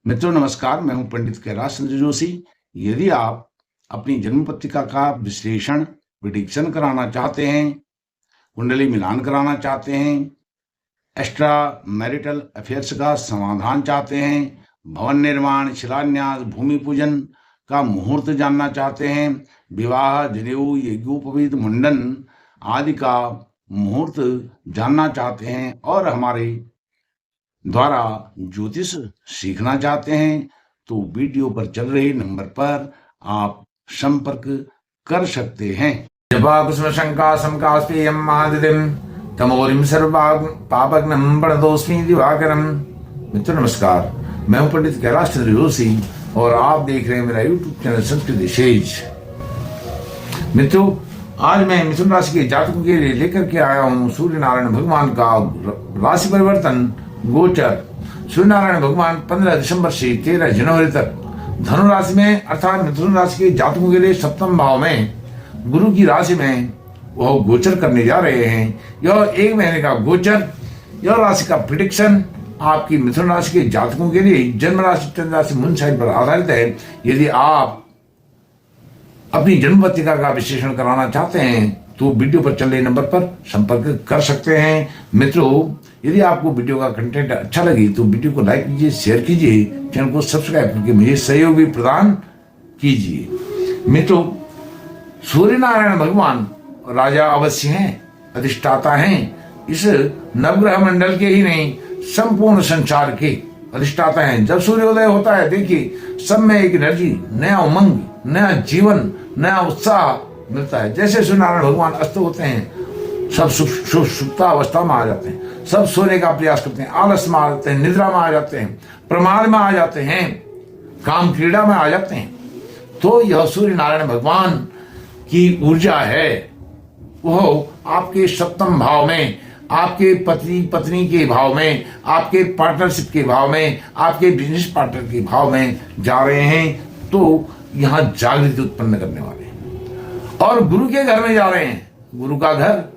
मित्रों नमस्कार, मैं हूं पंडित कैलाश चंद्र जोशी। यदि आप अपनी जन्म पत्रिका का विश्लेषण प्रिडिक्शन कराना चाहते हैं, कुंडली मिलान कराना चाहते हैं, एक्स्ट्रा मैरिटल अफेयर्स का समाधान चाहते हैं, भवन निर्माण, शिलान्यास, भूमि पूजन का मुहूर्त जानना चाहते हैं, विवाह, जनेऊ, यज्ञोपवीत, मुंडन आदि का मुहूर्त जानना चाहते हैं और हमारे द्वारा ज्योतिष सीखना चाहते हैं तो वीडियो पर चल रहे नंबर पर आप संपर्क कर सकते हैं। जपाकुसुम शंका समकास्तेयं महादितिं तमोरिं सर्वाग पापग्नं प्रणतोस्मि दिवाकरं। मित्रों नमस्कार, मैं हूं पंडित कैलाश चंद्र जोशी और आप देख रहे हैं मेरा यूट्यूब चैनल संस्कृत विशेष। मित्रों, आज मैं मिथुन राशि के जातकों के लिए लेकर के आया हूं सूर्य नारायण भगवान का राशि परिवर्तन गोचर। सूर्य नारायण भगवान 15 दिसंबर से 13 जनवरी तक धनु राशि में अर्थात मिथुन राशि के जातकों के लिए सप्तम भाव में गुरु की राशि में वह गोचर करने जा रहे हैं। यह एक महीने का गोचर, यह राशि का प्रिडिक्शन आपकी मिथुन राशि के जातकों के लिए जन्म राशि चंद्र राशि मून साइन पर आधारित है। यदि आप अपनी जन्म पत्रिका का विश्लेषण कराना चाहते हैं तो वीडियो पर चल रहे नंबर पर संपर्क कर सकते हैं। मित्रों, यदि आपको वीडियो का कंटेंट अच्छा लगे तो वीडियो को लाइक कीजिए, शेयर कीजिए, चैनल को सब्सक्राइब करके मुझे सहयोग भी प्रदान कीजिए। मित्रों, सूर्य नारायण भगवान राजा अवश्य हैं, अधिष्ठाता हैं। इस नवग्रह मंडल के ही नहीं, संपूर्ण संसार के अधिष्ठाता हैं। जब सूर्योदय होता है, देखिए सब में एक एनर्जी, नया उमंग, नया जीवन, नया उत्साह मिलता है। जैसे सूर्य नारायण भगवान अस्त होते हैं, सब सुप्तावस्था में आ जाते हैं, सब सोने का प्रयास करते हैं, आलस में आ जाते हैं, निद्रा में आ जाते हैं, प्रमाद में आ जाते हैं, काम क्रीड़ा में आ जाते हैं। तो यह सूर्य नारायण भगवान की ऊर्जा है, वह आपके सप्तम भाव में, आपके पति पत्नी के भाव में, आपके पार्टनरशिप के भाव में, आपके बिजनेस पार्टनर के भाव में जा रहे हैं। तो यहां जागृति उत्पन्न करने वाले हैं और गुरु के घर में जा रहे हैं। गुरु का घर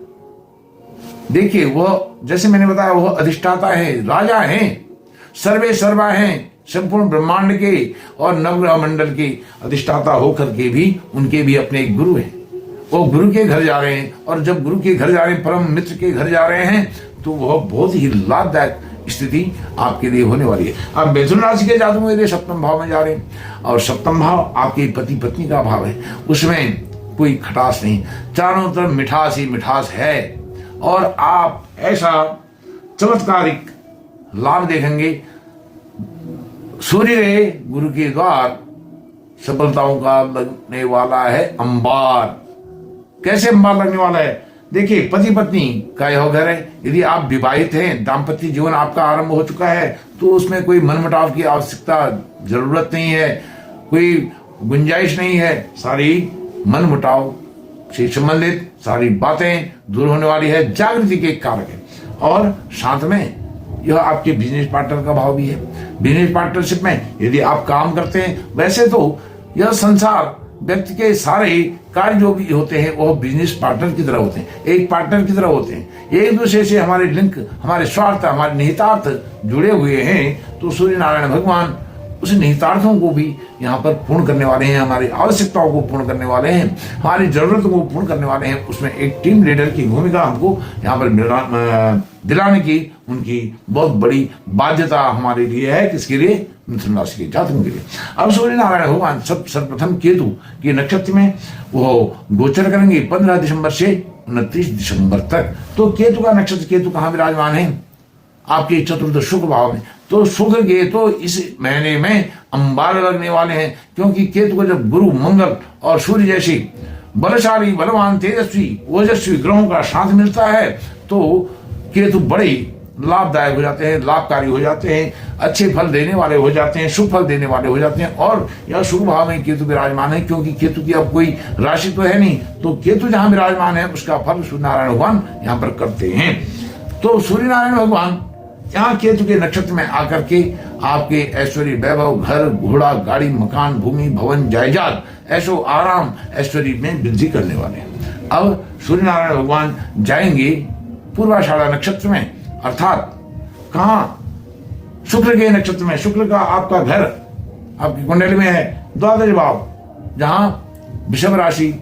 देखिए, वह जैसे मैंने बताया वह अधिष्ठाता है, राजा हैं, सर्वे सर्वा हैं, संपूर्ण ब्रह्मांड के और नवग्रह मंडल के अधिष्ठाता होकर के भी उनके भी अपने एक गुरु हैं। वो गुरु के घर जा रहे हैं और जब गुरु के घर जा रहे हैं, परम मित्र के घर जा रहे हैं, तो वह बहुत ही लाभदायक स्थिति आपके लिए होने वाली है। अब मिथुन राशि के जातकों के लिए सप्तम भाव में जा रहे हैं और सप्तम भाव आपके पति पत्नी का भाव है। उसमें कोई खटास नहीं, चारों तरफ मिठास ही मिठास है और आप ऐसा चमत्कारिक लाभ देखेंगे। सूर्य गुरु के द्वार सफलताओं का लगने वाला है अंबार। कैसे अंबार लगने वाला है? देखिए, पति पत्नी का यह घर है। यदि आप विवाहित हैं, दाम्पत्य जीवन आपका आरंभ हो चुका है, तो उसमें कोई मनमुटाव की आवश्यकता जरूरत नहीं है, कोई गुंजाइश नहीं है। सारी मनमुटाव से संबंधित सारी बातें दूर होने वाली है, जागृति के कारक है। और साथ में यह आपके बिजनेस पार्टनर का भाव भी है। बिजनेस पार्टनरशिप में यदि आप काम करते हैं, वैसे तो यह संसार व्यक्ति के सारे कार्य जो भी होते हैं वो बिजनेस पार्टनर की तरह होते हैं, एक पार्टनर की तरह होते हैं। एक दूसरे से हमारे लिंक, हमारे स्वार्थ, हमारे निहितार्थ जुड़े हुए हैं। तो सूर्य नारायण भगवान उस निहितार्थों को भी यहाँ पर पूर्ण करने वाले हैं, हमारी आवश्यकताओं को पूर्ण करने वाले हैं, हमारी जरूरतों को पूर्ण करने वाले हैं। उसमें एक टीम लीडर की भूमिका हमको यहाँ पर दिलाने की उनकी बहुत बड़ी बाध्यता हमारे लिए है। किसके लिए? मिथुन राशि के जातकों के लिए। अब सूर्य नारायण भगवान सर्वप्रथम केतु के नक्षत्र में वो गोचर करेंगे 15 दिसंबर से 29 दिसंबर तक। तो केतु का नक्षत्र, केतु कहाँ विराजमान है? आपके चतुर्थ शुक्र भाव में। तो शुक्र के तो इस महीने में अंबार लगने वाले हैं, क्योंकि केतु को जब गुरु, मंगल और सूर्य जैसे बलशाली, बलवान, तेजस्वी, ओजस्वी ग्रहों का साथ मिलता है तो केतु बड़े लाभदायक हो जाते हैं, लाभकारी हो जाते हैं, अच्छे फल देने वाले हो जाते हैं, शुभ फल देने वाले हो जाते हैं। और यह शुभ भाव में केतु विराजमान है, क्योंकि केतु की अब कोई राशि तो है नहीं, तो केतु जहां विराजमान है उसका फल सूर्य नारायण भगवान यहाँ पर करते हैं। तो सूर्य नारायण भगवान यहाँ केतु के नक्षत्र में आकर के आपके ऐश्वर्य, वैभव, घर, घोड़ा, गाड़ी, मकान, भूमि, भवन, जायदाद, ऐशो आराम, ऐश्वर्य में वृद्धि करने वाले हैं। अब सूर्य नारायण भगवान जाएंगे पूर्वाषाढ़ा नक्षत्र में, अर्थात कहाँ? शुक्र के नक्षत्र में, शुक्र का आपका घर आपकी कुंडली में है द्वादश भाव, जहां वृषभ राशि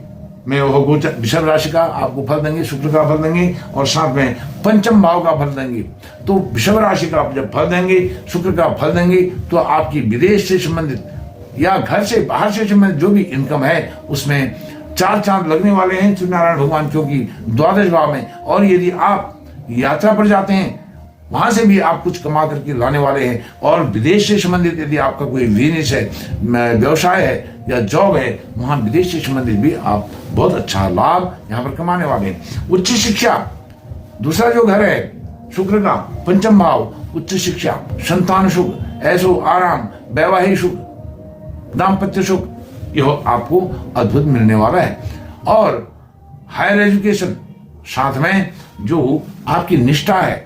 में वो गोचर, वृषभ राशि का आपको फल देंगे, शुक्र का फल देंगे और साथ में पंचम भाव का फल देंगे। तो वृषभ राशि का आप जब फल देंगे, शुक्र का फल देंगे, तो आपकी विदेश से संबंधित या घर से बाहर से संबंधित जो भी इनकम है उसमें चार चांद लगने वाले हैं सूर्यनारायण भगवान, क्योंकि द्वादश भाव में। और यदि आप यात्रा पर जाते हैं वहां से भी आप कुछ कमा करके लाने वाले हैं। और विदेश से संबंधित यदि आपका कोई बिजनेस है, व्यवसाय है या जॉब है, वहां विदेश से संबंधित भी आप बहुत अच्छा लाभ यहाँ पर कमाने वाले हैं। उच्च शिक्षा, दूसरा जो घर है शुक्र का पंचम भाव, उच्च शिक्षा, संतान सुख, ऐशो आराम, वैवाहिक सुख, दाम्पत्य सुख, यह आपको अद्भुत मिलने वाला है। और हायर एजुकेशन, साथ में जो आपकी निष्ठा है,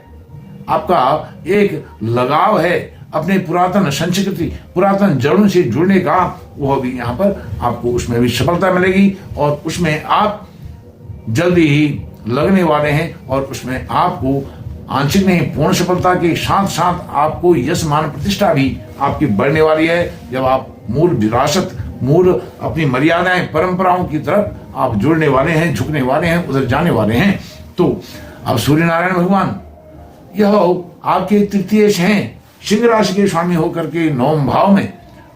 आपका एक लगाव है अपने पुरातन संस्कृति, पुरातन जड़ों से जुड़ने का, वह भी यहाँ पर आपको उसमें भी सफलता मिलेगी और उसमें आप जल्दी ही लगने वाले हैं। और उसमें आपको आंशिक नहीं पूर्ण सफलता के साथ साथ आपको यश मान प्रतिष्ठा भी आपकी बढ़ने वाली है। जब आप मूल विरासत, मूल अपनी मर्यादाएं, परंपराओं की तरफ आप जुड़ने वाले हैं, झुकने वाले हैं, उधर जाने वाले हैं। तो अब सूर्य नारायण भगवान यह आपके तृतीय हैं, सिंह राशि के स्वामी होकर के नवम भाव में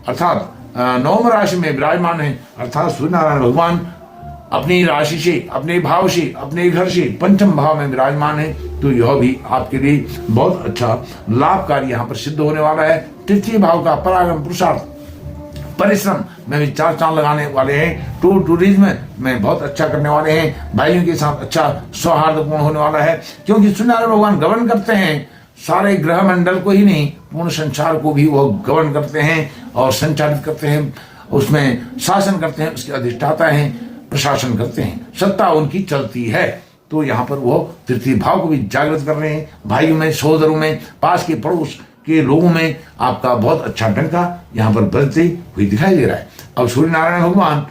अर्थात नवम राशि में विराजमान है। अर्थात सूर्य नारायण भगवान अपनी राशि से, अपने भाव से, अपने घर से पंचम भाव में विराजमान है। तो यह भी आपके लिए बहुत अच्छा लाभकारी यहाँ पर सिद्ध होने वाला है। तृतीय भाव का पराक्रम, पुरुषार्थ, परिश्रम में भी चार चांद लगाने वाले हैं। टूरिज्म में बहुत अच्छा करने वाले हैं। भाइयों के साथ अच्छा सौहार्दपूर्ण होने वाला है, क्योंकि सूर्यनारायण भगवान गवर्न करते हैं सारे ग्रह मंडल को ही नहीं, पूर्ण संसार को भी वो गवर्न करते हैं और संचालित करते हैं, उसमें शासन करते हैं, उसके अधिष्ठाता हैं, प्रशासन करते हैं, सत्ता उनकी चलती है। तो यहाँ पर वो तृतीय भाव को भी जागृत कर रहे हैं। भाइयों में, सहोदरों में, पास के पड़ोस के लोगों में आपका बहुत अच्छा डंका यहाँ पर बजते हुए दिखाई दे रहा है। अब सूर्य नारायण भगवान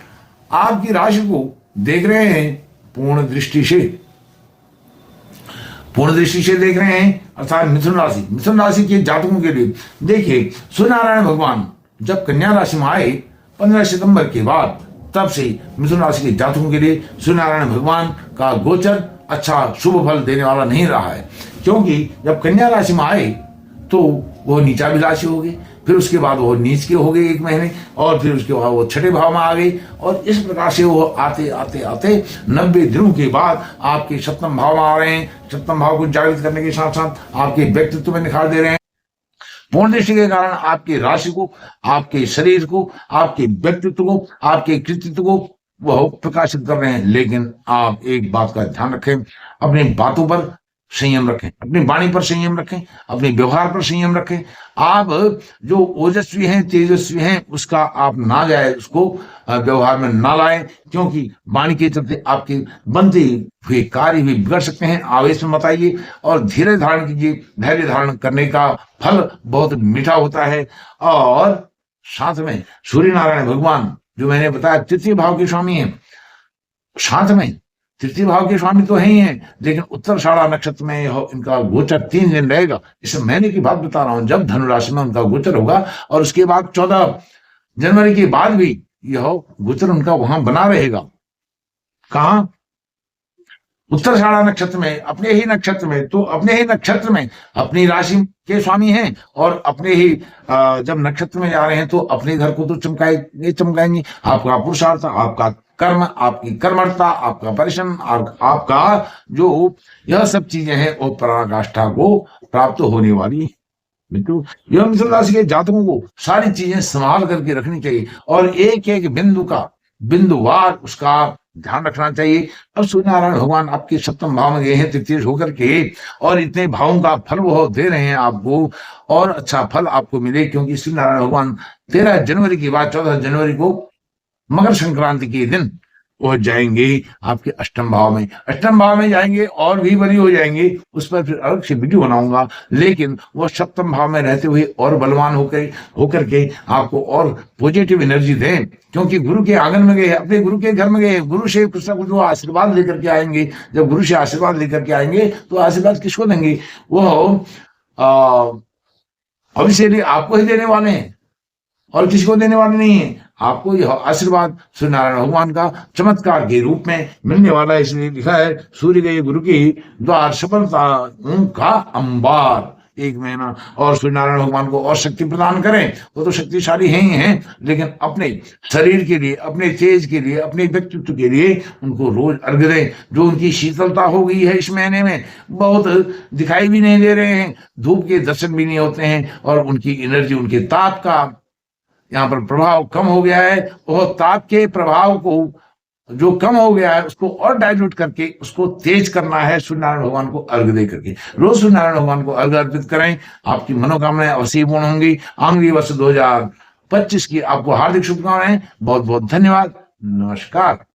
आपकी राशि को देख रहे हैं पूर्ण दृष्टि से, पूर्ण दृष्टि से देख रहे हैं, अर्थात मिथुन राशि, मिथुन राशि के जातकों के लिए देखिए, सूर्य नारायण भगवान जब कन्या राशि में आए 15 सितंबर के बाद, तब से मिथुन राशि के जातकों के लिए सूर्य नारायण भगवान का गोचर अच्छा शुभ फल देने वाला नहीं रहा है। क्योंकि जब कन्या राशि में आए तो वो नीचा भी राशि हो गई, फिर उसके बाद वो नीच के हो गए 1 महीने, और फिर उसके बाद वो छठे भाव में आ गई। और इस प्रकार से वो आते आते आते 90 दिनों के बाद आपके सप्तम भाव में आ रहे हैं। सप्तम भाव को जागृत करने के साथ साथ आपके व्यक्तित्व में निखार दे रहे हैं। पूर्ण दृष्टि के कारण आपकी राशि को, आपके शरीर को, आपके व्यक्तित्व को, आपके कृतित्व को वह प्रकाशित कर रहे हैं। लेकिन आप एक बात का ध्यान रखें, अपनी बातों पर संयम रखें, अपनी वाणी पर संयम रखें, अपने व्यवहार पर संयम रखें। आप जो ओजस्वी हैं, तेजस्वी हैं, उसका आप ना जाए, उसको व्यवहार में ना लाएं, क्योंकि वाणी के चलते आपके बनते हुए कार्य भी बिगड़ सकते हैं। आवेश में मत आइए और धीरे धारण कीजिए। धैर्य धारण करने का फल बहुत मीठा होता है। और साथ में सूर्य नारायण भगवान जो मैंने बताया तृतीय भाव के स्वामी हैं, साथ में तृतीय भाव के स्वामी तो है ही हैं, लेकिन उत्तराषाढ़ा नक्षत्र में इनका गोचर 3 दिन रहेगा। इस महीने की बात बता रहा हूं, जब धनु राशि में उनका गोचर होगा और उसके बाद 14 जनवरी के बाद भी यह गोचर उनका वहां बना रहेगा। कहां? उत्तराषाढ़ा नक्षत्र में, अपने ही नक्षत्र में। तो अपने ही नक्षत्र में अपनी राशि के स्वामी हैं और अपने ही जब नक्षत्र में जा रहे हैं तो अपने घर को तो चमकाएंगे। आपका पुरुषार्थ, आपका कर्म, आपकी कर्मठता, आपका परिश्रम और आपका जो यह सब चीजें हैं वो पराकाष्ठा को प्राप्त होने वाली। मित्रों, यह मिथुन राशि के जातकों को सारी चीजें संभाल करके रखनी चाहिए और एक एक बिंदु का, बिंदुवार उसका ध्यान रखना चाहिए। अब सूर्यनारायण भगवान आपके सप्तम भाव में गए हैं तृतीय होकर के, और इतने भावों का फल वो दे रहे हैं आपको, और अच्छा फल आपको मिले, क्योंकि सूर्यनारायण भगवान 13 जनवरी के बाद 14 जनवरी को मकर संक्रांति के दिन वो जाएंगे आपके अष्टम भाव में। अष्टम भाव में जाएंगे और भी बड़ी हो जाएंगे, उस पर फिर अलग से वीडियो बनाऊंगा। लेकिन वो सप्तम भाव में रहते हुए और बलवान होकर के आपको और पॉजिटिव एनर्जी दें, क्योंकि गुरु के आंगन में गए, अपने गुरु के घर में गए, गुरु से कुछ ना कुछ वो आशीर्वाद लेकर के आएंगे। जब गुरु से आशीर्वाद लेकर के आएंगे तो आशीर्वाद किसको देंगे? वो अब इसीलिए आपको ही देने वाले हैं और किसी को देने वाले नहीं है। आपको यह आशीर्वाद सूर्य नारायण भगवान का चमत्कार के रूप में मिलने वाला है। इसलिए लिखा है, सूर्य गए गुरु की द्वार सफलता का अंबार, एक महीना। और सूर्य नारायण भगवान को और शक्ति प्रदान करें, वो तो शक्तिशाली हैं ही हैं, लेकिन अपने शरीर के लिए, अपने तेज के लिए, अपने व्यक्तित्व के लिए उनको रोज अर्घ दें। जो उनकी शीतलता हो गई है इस महीने में, बहुत दिखाई भी नहीं दे रहे हैं, धूप के दर्शन भी नहीं होते हैं, और उनकी एनर्जी, उनके ताप का यहाँ पर प्रभाव कम हो गया है। और ताप के प्रभाव को जो कम हो गया है उसको और डाइल्यूट करके उसको तेज करना है सूर्यनारायण भगवान को अर्घ दे करके। रोज सूर्यनारायण भगवान को अर्घ अर्पित करें, आपकी मनोकामनाएं अवश्य पूर्ण होंगी। आंग्रीय वर्ष 2025 की आपको हार्दिक शुभकामनाएं। बहुत बहुत धन्यवाद। नमस्कार।